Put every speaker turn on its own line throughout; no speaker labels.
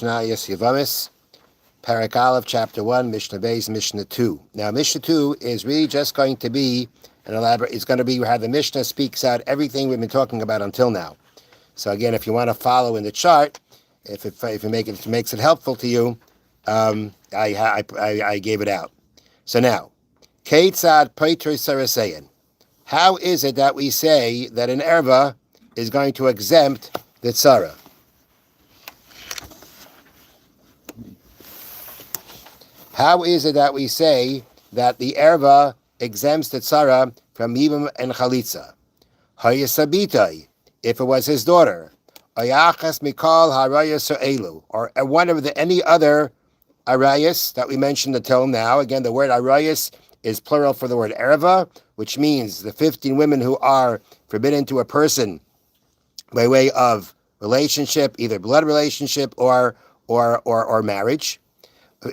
Yes, Yevamos, Parak Aleph, Chapter 1, Mishnah Beis, Mishnah 2. Now, Mishnah 2 is really just going to be an elaborate, it's going to be how the Mishnah speaks out everything we've been talking about until now. So again, if you want to follow in the chart, if it makes it helpful to you, I gave it out. So now, Keitzad Paiter Sarasayan. How is it that we say that an erva is going to exempt the tzara? How is it that we say that the erva exempts the tzara from yibam and chalitza? Hayasabitai, if it was his daughter, ayachas mikal harayas elu, or one of any other arayas that we mentioned until now. Again, the word arayas is plural for the word erva, which means the 15 women who are forbidden to a person by way of relationship, either blood relationship or marriage.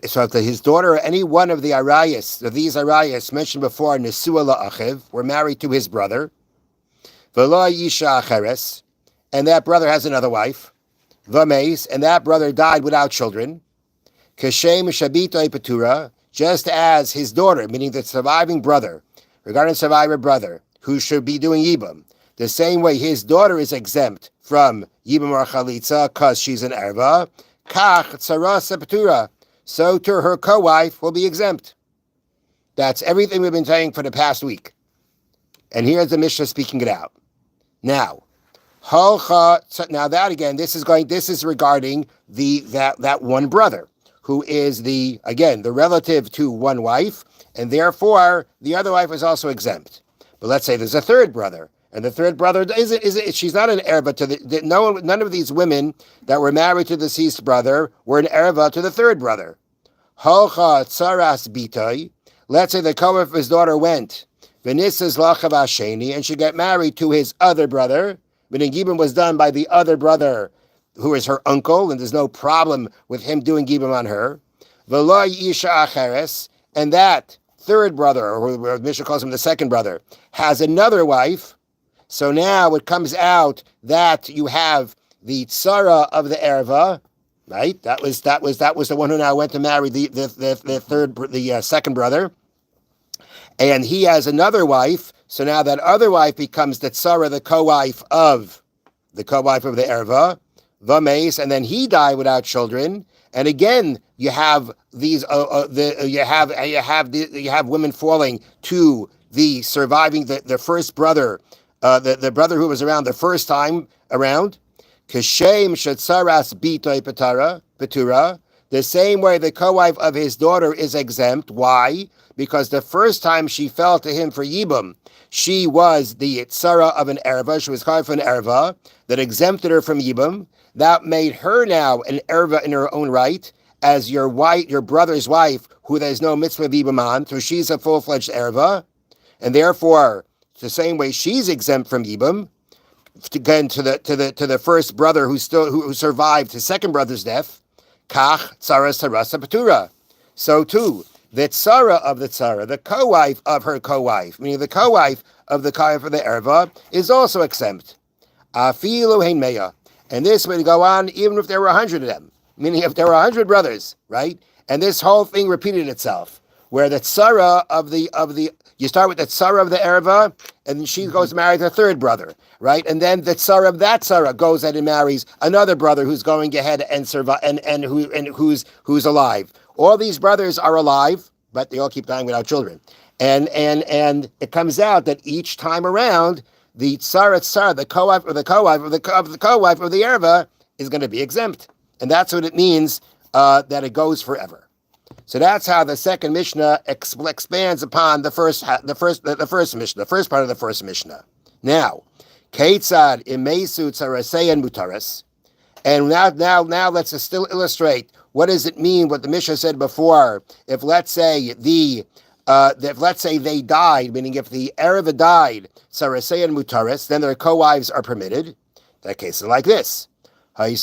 So if his daughter or any one of the arayas, of these arayas mentioned before, nesua la'achiv, were married to his brother, v'lo yisha acheres, and that brother has another wife, v'meis, and that brother died without children, kashem shabitoi patura, just as his daughter, meaning the surviving brother, regarding survivor brother, who should be doing yibam, the same way his daughter is exempt from yibam or chalitza because she's an erva, kach tzarasa patura, so to her co-wife will be exempt. That's everything we've been saying for the past week. And here's the Mishnah speaking it out. Now, that again, this is regarding that one brother who is the relative to one wife, and therefore the other wife is also exempt. But let's say there's a third brother, and the third brother she's not an erva to none of these women that were married to the deceased brother were an erva to the third brother. Holcha tsaras bitoi. Let's say the co-wife of his daughter went v'nisas lachav hasheni, and she got married to his other brother. Meaning yibam was done by the other brother, who is her uncle, and there's no problem with him doing yibam on her. V'lo yisha acheres, and that third brother, or Mishna calls him the second brother, has another wife. So now it comes out that you have the tzara of the erva, right? That was the one who now went to marry the second brother, and he has another wife. So now that other wife becomes the tzara, the co-wife of the erva, v'meis, and then he died without children. And again, you have these you have women falling to the surviving the first brother. The brother who was around the first time around, Kashem Shetzaras Bitoy Patura, the same way the co-wife of his daughter is exempt. Why? Because the first time she fell to him for Yibam, she was the tzara of an erva, she was called for an erva, that exempted her from Yibam. That made her now an erva in her own right, as your brother's wife, who there's no mitzvah of Yibam on, so she's a full-fledged erva, and therefore, the same way she's exempt from yibam, again to the first brother who survived his second brother's death, kach tzara sarasa patura. So too, the tzara of the tzara, the co-wife of her co-wife, meaning the co-wife of the co-wife of the erva, is also exempt. Afilu hein meya, and this would go on even if there were 100 of them, meaning if there were 100 brothers, right? And this whole thing repeated itself, where the tzara of the you start with the tzara of the erva, and then she goes to marry the third brother, right? And then the tzara of that tzara goes ahead and marries another brother who's going ahead and survive and who's alive. All these brothers are alive, but they all keep dying without children. And it comes out that each time around, the tzara, the co-wife of the co-wife of the co-wife of the erva is going to be exempt, and that's what it means that it goes forever. So that's how the second Mishnah expands upon the first Mishnah, the first part of the first Mishnah. Now, Keitzad imesu tzaraseyan mutaris, and now let's still illustrate what does it mean what the Mishnah said before. If let's say they died, meaning if the erva died, tzaraseyan mutaris, then their co-wives are permitted. That case is like this. If his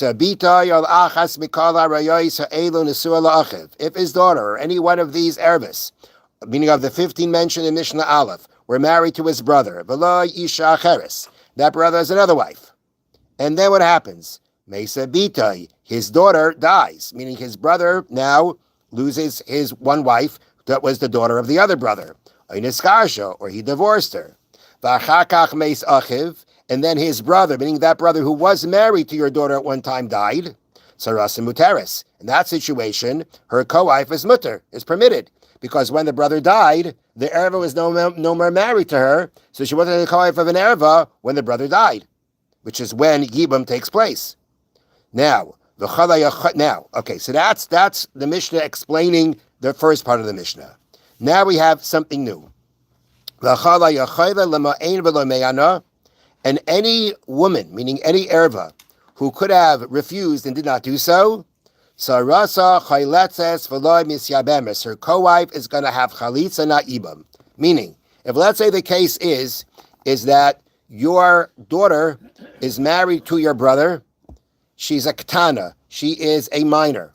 daughter or any one of these ervis, meaning of the 15 mentioned in Mishnah Aleph, were married to his brother, that brother has another wife. And then what happens? Mesa Bitai, his daughter dies, meaning his brother now loses his one wife that was the daughter of the other brother. Or he divorced her. V'achakach meis achiv, and then his brother, meaning that brother who was married to your daughter at one time, died. Sarasa muteris. In that situation, her co-wife is mutter, is permitted. Because when the brother died, the erva was no more married to her, so she wasn't the co-wife of an erva when the brother died, which is when yibum takes place. Now, okay, so that's the Mishnah explaining the first part of the Mishnah. Now we have something new. And any woman, meaning any erva, who could have refused and did not do so, her co-wife is going to have chalitza, not ibam. Meaning, if let's say the case is that your daughter is married to your brother, she's a ketana, she is a minor.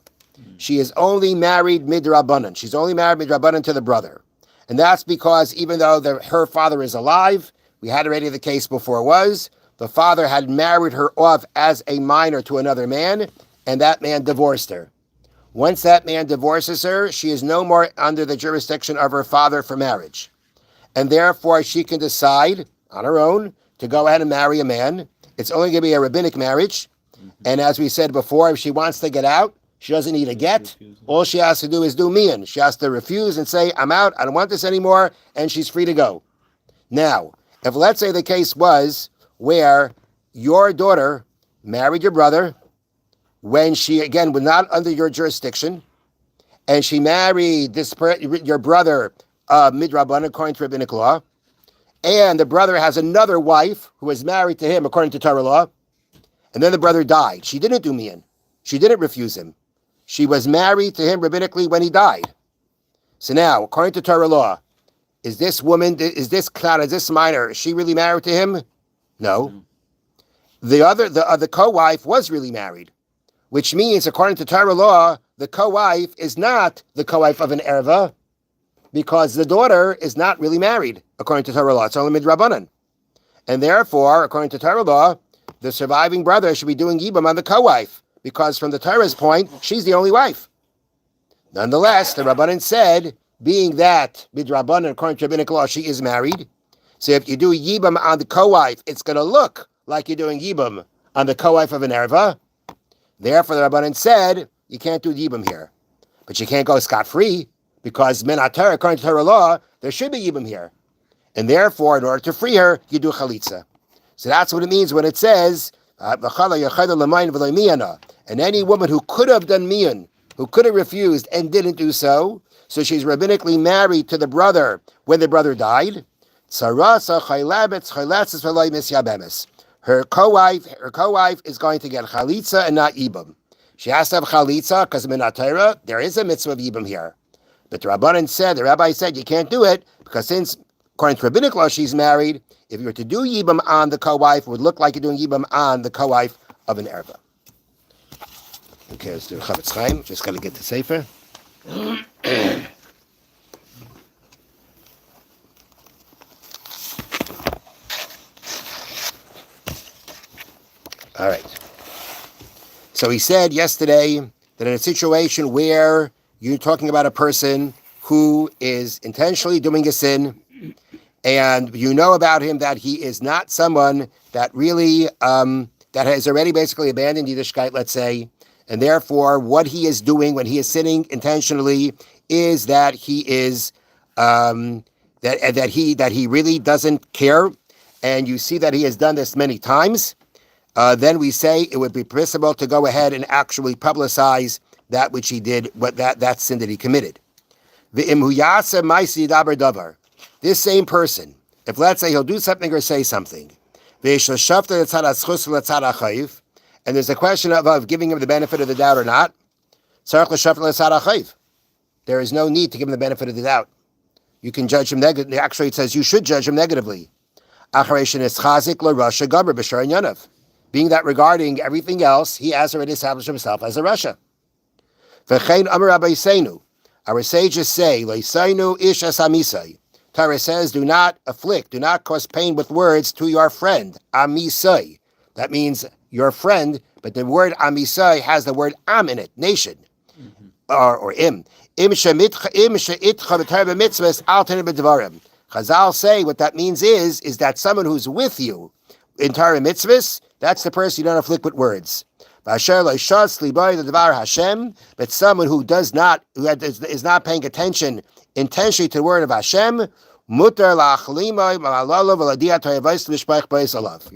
She is only married midrabanan. She's only married midrabanan to the brother. And that's because even though her father is alive, we had already the case before was, the father had married her off as a minor to another man, and that man divorced her. Once that man divorces her, she is no more under the jurisdiction of her father for marriage. And therefore, she can decide on her own to go ahead and marry a man. It's only going to be a rabbinic marriage. And as we said before, if she wants to get out, she doesn't need a get. All she has to do is do mian. She has to refuse and say, I'm out, I don't want this anymore, and she's free to go. Now, if let's say the case was where your daughter married your brother when she, again, was not under your jurisdiction, and she married your brother midrabanan according to rabbinic law, and the brother has another wife who is married to him according to Torah law, and then the brother died. She didn't do mian. She didn't refuse him. She was married to him rabbinically when he died. So now, according to Torah law, is this woman, is this minor, is she really married to him? No. The co-wife was really married, which means, according to Torah law, the co-wife is not the co-wife of an erva, because the daughter is not really married, according to Torah law. It's only midrabanan. And therefore, according to Torah law, the surviving brother should be doing yibam on the co-wife, because from the Torah's point, she's the only wife. Nonetheless, the Rabbanan said, being that midrabanan, according to rabbinic law, she is married, so if you do yibam on the co-wife, it's going to look like you're doing yibam on the co-wife of an erva. Therefore, the Rabbanan said, you can't do yibam here. But you can't go scot-free, because menatar, according to Torah law, there should be yibam here. And therefore, in order to free her, you do chalitza. So that's what it means when it says, and any woman who could have done mian, who could have refused and didn't do so, so she's rabbinically married to the brother when the brother died, her co-wife is going to get chalitza and not ibam. She has to have chalitza because minatayra, there is a mitzvah of ibam here. But the rabbi said you can't do it because since, according to rabbinic law, she's married. If you were to do yibam on the co-wife, it would look like you're doing yibam on the co-wife of an erva. Okay, let's do Chofetz Chaim. Just got to get the sefer. All right. So he said yesterday that in a situation where you're talking about a person who is intentionally doing a sin, and you know about him that he is not someone that really, that has already basically abandoned Yiddishkeit, let's say, and therefore what he is doing when he is sinning intentionally is that he is, that he really doesn't care, and you see that he has done this many times, then we say it would be permissible to go ahead and actually publicize that which he did, that sin that he committed. This same person, if let's say he'll do something or say something, and there's a question of giving him the benefit of the doubt or not, there is no need to give him the benefit of the doubt. You can judge him negatively. Actually, it says you should judge him negatively. Being that regarding everything else, he has already established himself as a Rasha. Our sages say, Torah says, do not afflict, do not cause pain with words to your friend. Amisai. That means your friend, but the word Amisai has the word Am in it, nation, or Im. Chazal say what that means is that someone who's with you in Torah mitzvahs, that's the person you don't afflict with words. But someone who is not paying attention intentionally to the word of Hashem, you're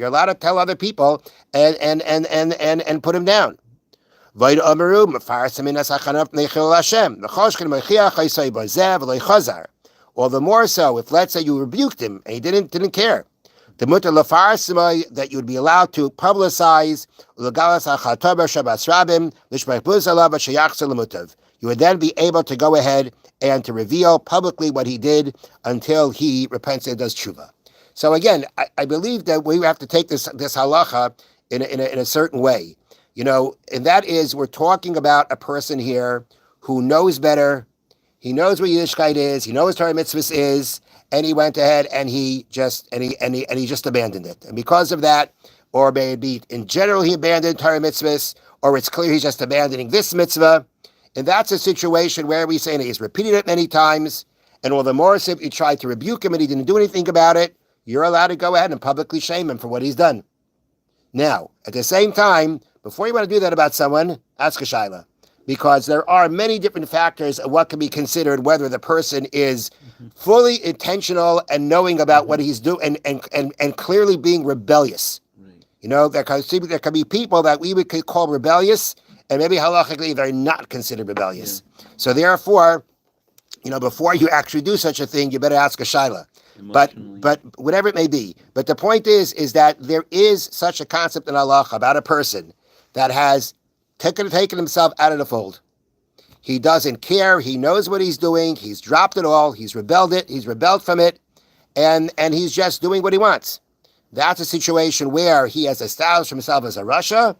allowed to tell other people and put him down. All the more so if, let's say, you rebuked him and he didn't care. The mutter lafarsima, that you would be allowed to publicize. You would then be able to go ahead and to reveal publicly what he did until he repents and does tshuva. So again, I believe that we have to take this halacha in a certain way, and that is, we're talking about a person here who knows better. He knows what Yiddishkeit is. He knows what Torah mitzvahs is, and he went ahead and he just abandoned it. And because of that, or maybe in general he abandoned Torah mitzvahs, or it's clear he's just abandoning this mitzvah, and that's a situation where we say he's repeated it many times, and all the more so if you tried to rebuke him and he didn't do anything about it, you're allowed to go ahead and publicly shame him for what he's done. Now, at the same time, before you want to do that about someone, ask a shaila. Because there are many different factors of what can be considered whether the person is fully intentional and knowing about what he's doing and clearly being rebellious. Right. There can be people that we would call rebellious, and maybe halachically they're not considered rebellious. Yeah. So therefore, before you actually do such a thing, you better ask a shaila. But whatever it may be. But the point is that there is such a concept in halacha about a person that has taken himself out of the fold. He doesn't care. He knows what he's doing. He's dropped it all. He's rebelled from it, and he's just doing what he wants. That's a situation where he has established himself as a Rasha,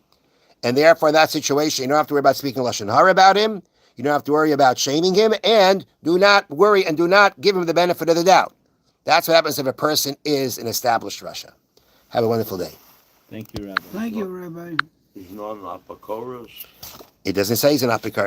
and therefore in that situation, you don't have to worry about speaking Lashon Hara about him. You don't have to worry about shaming him, and do not worry and do not give him the benefit of the doubt. That's what happens if a person is an established Rasha. Have a wonderful day.
Thank you, Rabbi.
Thank you, Rabbi.
He's not an apokorus.
It doesn't say he's an apikoros.